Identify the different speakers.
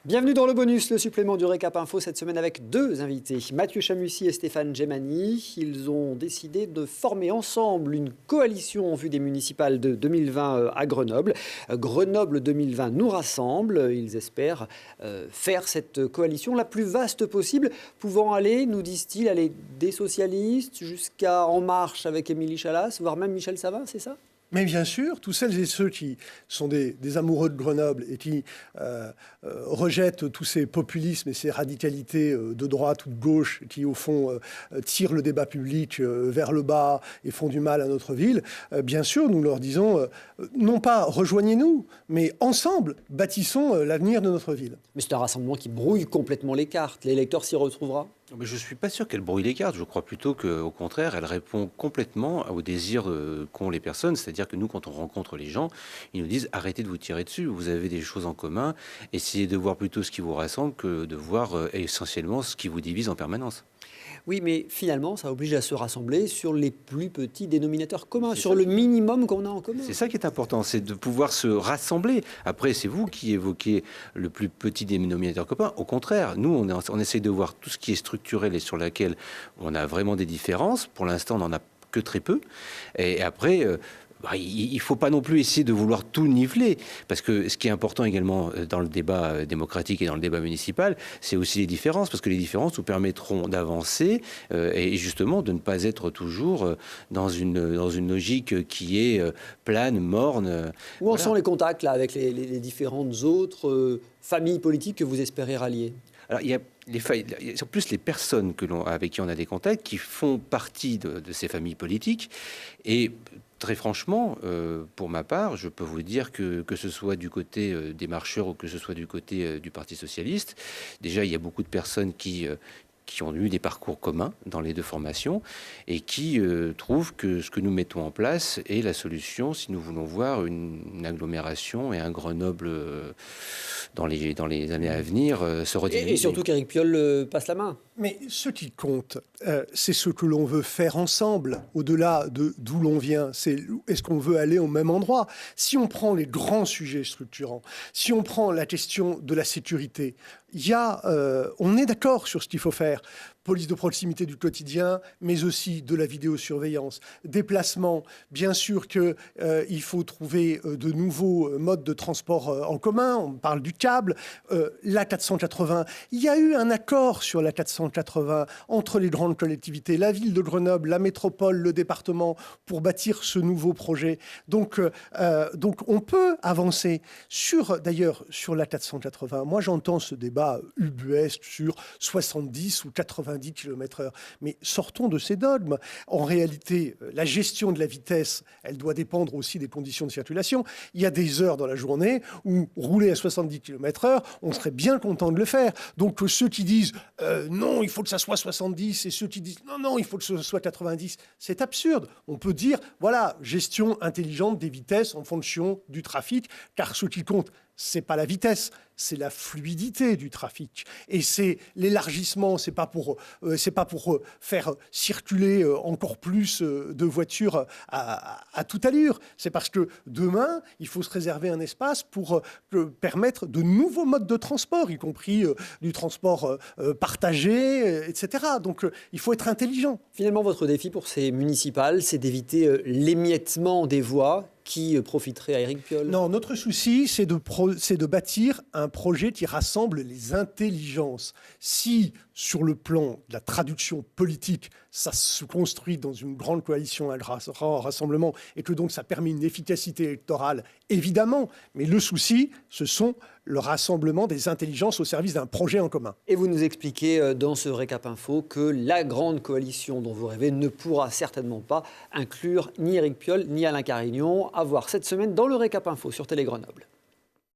Speaker 1: Bienvenue dans le bonus, le supplément du Récap Info cette semaine avec deux invités, Mathieu Chamussi et Stéphane Gemani. Ils ont décidé de former ensemble une coalition en vue des municipales de 2020 à Grenoble. Grenoble 2020 nous rassemble. Ils espèrent faire cette coalition la plus vaste possible, pouvant aller, nous disent-ils, aller des socialistes jusqu'à En Marche avec Émilie Chalas, voire même Michel Savin, c'est ça ?
Speaker 2: Mais bien sûr, tous celles et ceux qui sont des amoureux de Grenoble et qui rejettent tous ces populismes et ces radicalités de droite ou de gauche qui, au fond, tirent le débat public vers le bas et font du mal à notre ville, bien sûr, nous leur disons, non pas rejoignez-nous, mais ensemble, bâtissons l'avenir de notre ville.
Speaker 1: Mais c'est un rassemblement qui brouille complètement les cartes. L'électeur s'y retrouvera ?
Speaker 3: Mais je ne suis pas sûr qu'elle brouille les cartes. Je crois plutôt qu'au contraire, elle répond complètement au désir qu'ont les personnes. C'est-à-dire que nous, quand on rencontre les gens, ils nous disent « arrêtez de vous tirer dessus, vous avez des choses en commun, essayez de voir plutôt ce qui vous rassemble que de voir essentiellement ce qui vous divise en permanence ».
Speaker 1: Oui, mais finalement, ça oblige à se rassembler sur les plus petits dénominateurs communs, sur le minimum qu'on a en commun.
Speaker 3: C'est ça qui est important, c'est de pouvoir se rassembler. Après, c'est vous qui évoquez le plus petit dénominateur commun. Au contraire, nous, on essaie de voir tout ce qui est structurel et sur laquelle on a vraiment des différences. Pour l'instant, on n'en a que très peu. Et après... il ne faut pas non plus essayer de vouloir tout niveler, parce que ce qui est important également dans le débat démocratique et dans le débat municipal, c'est aussi les différences, parce que les différences nous permettront d'avancer et justement de ne pas être toujours dans une logique qui est plane, morne.
Speaker 1: Où en sont les contacts là, avec les différentes autres familles politiques que vous espérez rallier ?
Speaker 3: Alors, il y a plus les personnes avec qui on a des contacts qui font partie de ces familles politiques. Et très franchement, pour ma part, je peux vous dire que ce soit du côté des marcheurs ou que ce soit du côté du Parti socialiste, déjà, il y a beaucoup de personnes qui ont eu des parcours communs dans les deux formations et qui trouvent que ce que nous mettons en place est la solution si nous voulons voir une agglomération et un Grenoble dans les années à venir se redynamiser.
Speaker 1: Et surtout qu'Éric Piolle passe la main.
Speaker 2: Mais ce qui compte, c'est ce que l'on veut faire ensemble, au-delà d'où l'on vient. Est-ce qu'on veut aller au même endroit ? Si on prend les grands sujets structurants, si on prend la question de la sécurité, on est d'accord sur ce qu'il faut faire. Police de proximité du quotidien, mais aussi de la vidéosurveillance. Déplacement, bien sûr qu'il faut trouver de nouveaux modes de transport en commun. On parle du câble, l'A480. Il y a eu un accord sur l'A480 entre les grandes collectivités, la ville de Grenoble, la métropole, le département, pour bâtir ce nouveau projet. Donc on peut avancer d'ailleurs sur l'A480. Moi, j'entends ce débat ubuesque sur 70 ou 90 km/h. Mais sortons de ces dogmes. En réalité, la gestion de la vitesse, elle doit dépendre aussi des conditions de circulation. Il y a des heures dans la journée où rouler à 70 km/h, on serait bien content de le faire. Donc ceux qui disent non, il faut que ça soit 70 et ceux qui disent non, il faut que ce soit 90, c'est absurde. On peut dire, voilà, gestion intelligente des vitesses en fonction du trafic, car ce qui compte, c'est pas la vitesse, c'est la fluidité du trafic. Et c'est l'élargissement, c'est pas pour faire circuler encore plus de voitures à toute allure. C'est parce que demain, il faut se réserver un espace pour permettre de nouveaux modes de transport, y compris du transport partagé, etc. Donc il faut être intelligent.
Speaker 1: Finalement, votre défi pour ces municipales, c'est d'éviter l'émiettement des voies qui profiterait à Éric Piolle.
Speaker 2: Non, notre souci, c'est de bâtir un projet qui rassemble les intelligences. Si, sur le plan de la traduction politique, ça se construit dans une grande coalition, un grand rassemblement, et que donc ça permet une efficacité électorale, évidemment, mais le souci, ce sont le rassemblement des intelligences au service d'un projet en commun.
Speaker 1: Et vous nous expliquez dans ce Récap Info que la grande coalition dont vous rêvez ne pourra certainement pas inclure ni Éric Piolle ni Alain Carignon. À voir cette semaine dans le Récap Info sur Télé Grenoble.